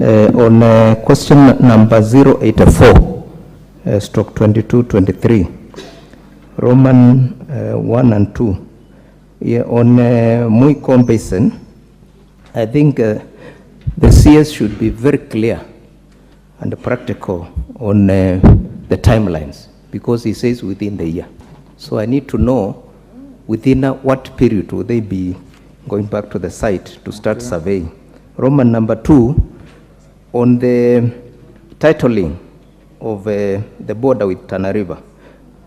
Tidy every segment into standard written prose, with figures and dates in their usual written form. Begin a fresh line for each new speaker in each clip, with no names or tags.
On question number 084, stroke 2223, Roman 1 and 2, on Mutembei Basin, I think the CS should be very clear and practical on the timelines, because he says within the year. So I need to know within what period will they be going back to the site to start surveying. Roman number 2, on the titling of the border with Tana River,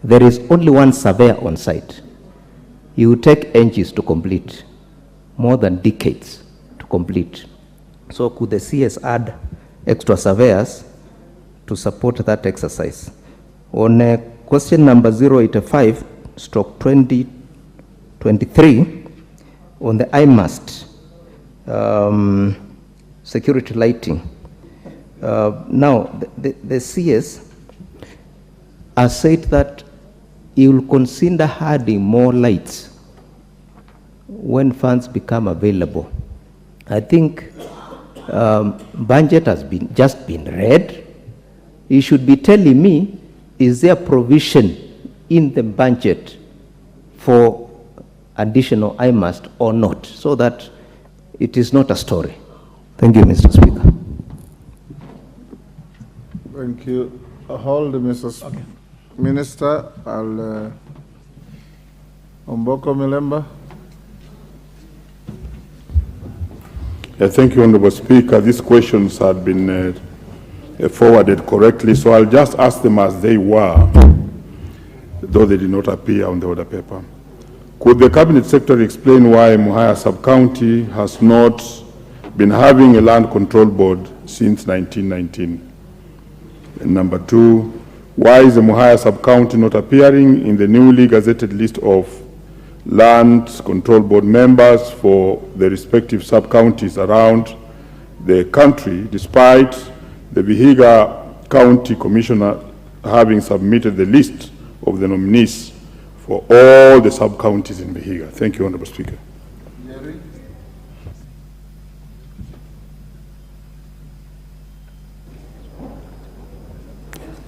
there is only one surveyor on site. He will take ages to complete, more than decades to complete. So could the CS add extra surveyors to support that exercise? On question number 085, stroke 2023, on the IMAST, security lighting. Now, the CS has said that he will consider adding more lights when funds become available. I think budget has just been read. He should be telling me, is there provision in the budget for additional IMAST or not, so that it is not a story. Thank you, Mr. Speaker.
Thank you. Hold, Mrs. Okay. Minister, Omboko Milemba.
Thank you, Honorable Speaker. These questions had been forwarded correctly, so I'll just ask them as they were, though they did not appear on the order paper. Could the Cabinet Secretary explain why Muhaya Sub-County has not been having a land control board since 1919? And number 2, why is the Muhaya Sub-County not appearing in the newly gazetted list of land control board members for the respective sub-counties around the country, despite the Vihiga County Commissioner having submitted the list of the nominees for all the sub-counties in Vihiga? Thank you, Honorable Speaker.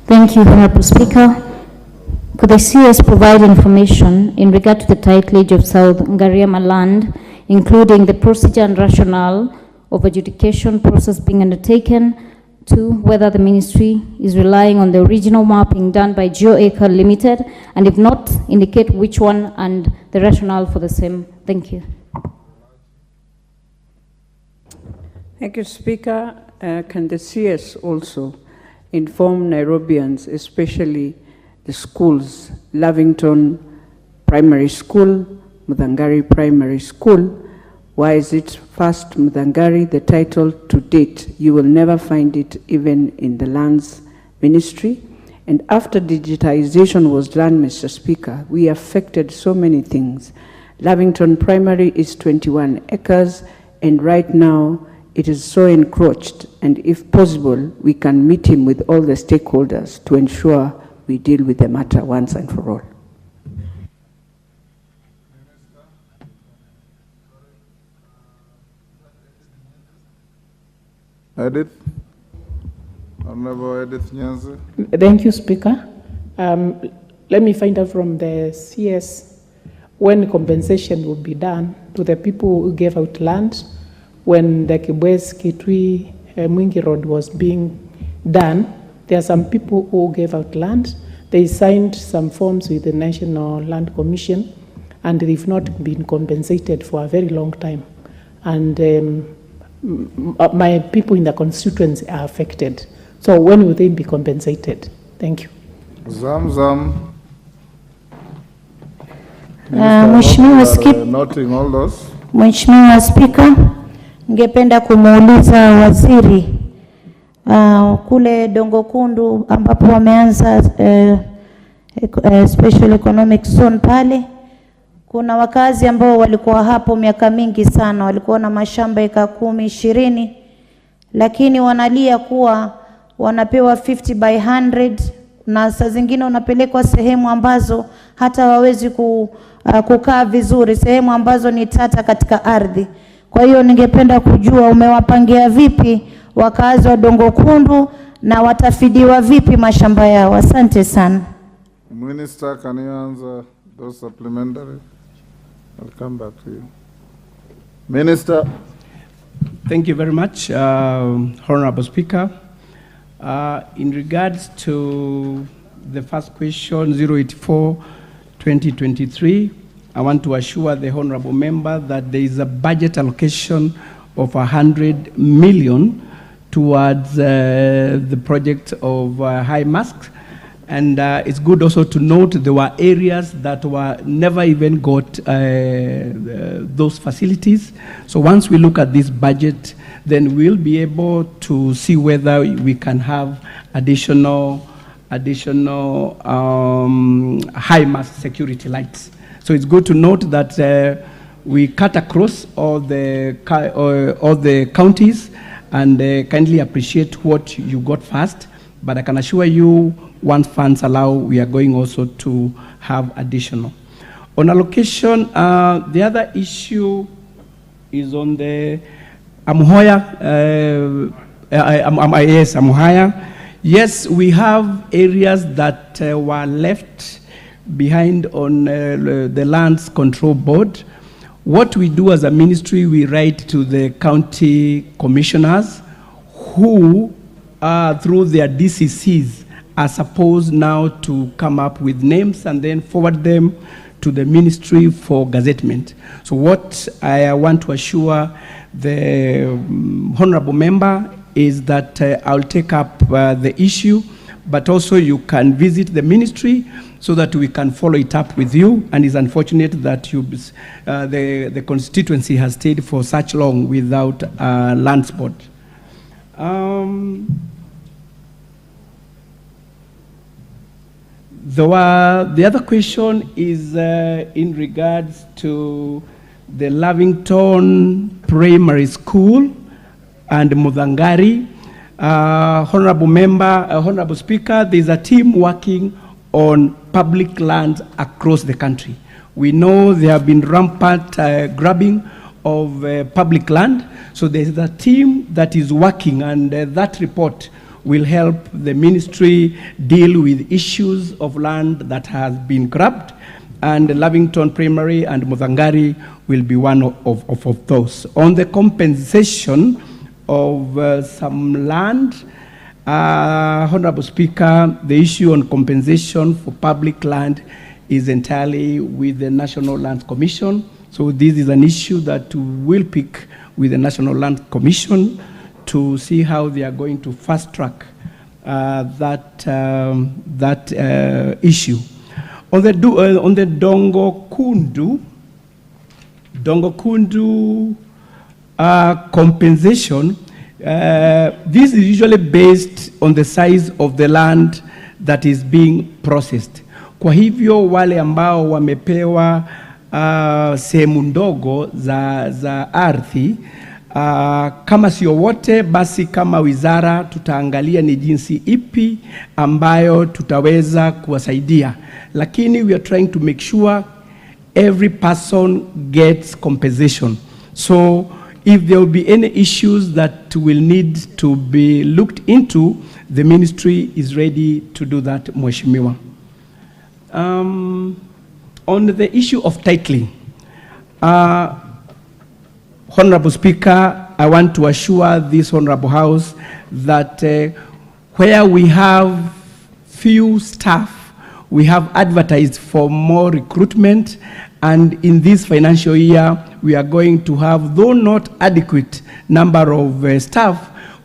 Thank you, Honorable Speaker. Could the CS provide information in regard to the titleage of South Ngariema land, including the procedure and rationale of adjudication process being undertaken, to whether the ministry is relying on the original mapping done by GeoAcre Limited, and if not, indicate which one and the rationale for the same. Thank you.
Thank you, Speaker. Can the CS also inform Nairobians, especially the schools, Lavington Primary School, Mudangari Primary School? Why is it first Mudangari, the title to date? You will never find it even in the lands ministry. And after digitization was done, Mr. Speaker, we affected so many things. Lavington Primary is 21 acres, and right now it is so encroached, and if possible, we can meet him with all the stakeholders to ensure we deal with the matter once and for all.
Edith? Honorable Edith Nyanzi.
Thank you, Speaker. Let me find out from the CS when compensation will be done to the people who gave out land when the Kibwez Kitui Mwingi Road was being done. There are some people who gave out land. They signed some forms with the National Land Commission, and they've not been compensated for a very long time. And my people in the constituency are affected. So when will they be compensated? Thank you.
Zamzam.
Mheshimiwa Speaker, ningependa kumuuliza waziri kule Dongo Kundu ambapo wameanza special economic zone pale. Kuna wakazi ambao walikuwa hapo miaka mingi sana, walikuwa na mashamba eka 10, 20, lakini wanalia kuwa wanapewa 50 by 100, na saa zingine unapelekwa sehemu ambazo hata wawezi kukaa vizuri, sehemu ambazo ni tata katika ardhi. Kwa hiyo ningependa kujua umewapangia vipi wakazi wa Dongo Kundu na watafidiwa vipi mashamba yao? Asante sana.
Minister, can you answer those supplementary? I'll come back to you. Minister.
Thank you very much, Honorable Speaker. In regards to the first question, 084-2023, I want to assure the Honorable Member that there is a budget allocation of 100 million towards the project of high masks. And it's good also to note there were areas that were never even got those facilities. So once we look at this budget, then we'll be able to see whether we can have additional high mask security lights. So it's good to note that we cut across all the counties, and kindly appreciate what you got first. But I can assure you, once funds allow, we are going also to have additional. On allocation, the other issue is on the Amuhaya. Yes, we have areas that were left behind on the Lands Control Board. What we do as a ministry, we write to the county commissioners who, through their DCCs, are supposed now to come up with names and then forward them to the ministry for gazettement. So what I want to assure the honorable member is that I'll take up the issue, but also you can visit the ministry so that we can follow it up with you. And it's unfortunate that the constituency has stayed for such long without a land spot. The other question is in regards to the Lavington Primary School and Mudhangari. Honorable Member, Honorable Speaker, there's a team working on public lands across the country. We know there have been rampant grabbing of public land, so there's a team that is working, and that report will help the ministry deal with issues of land that has been grabbed, and Lavington Primary and Mudhangari will be one of those. On the compensation of some land, Honorable Speaker, the issue on compensation for public land is entirely with the National Land Commission. So this is an issue that we'll pick with the National Land Commission to see how they are going to fast track that issue. On the Dongo Kundu compensation, this is usually based on the size of the land that is being processed. Kwa hivyo wale ambao wamepewa sehemu ndogo za ardhi, kama sio wote, basi kama wizara tutaangalia ni jinsi ipi ambayo tutaweza kuwasaidia. Lakini we are trying to make sure every person gets compensation. So if there will be any issues that will need to be looked into, the ministry is ready to do that, Mheshimiwa. On the issue of titling, Honorable Speaker, I want to assure this Honorable House that where we have few staff, we have advertised for more recruitment, and in this financial year, we are going to have, though not adequate number of staff,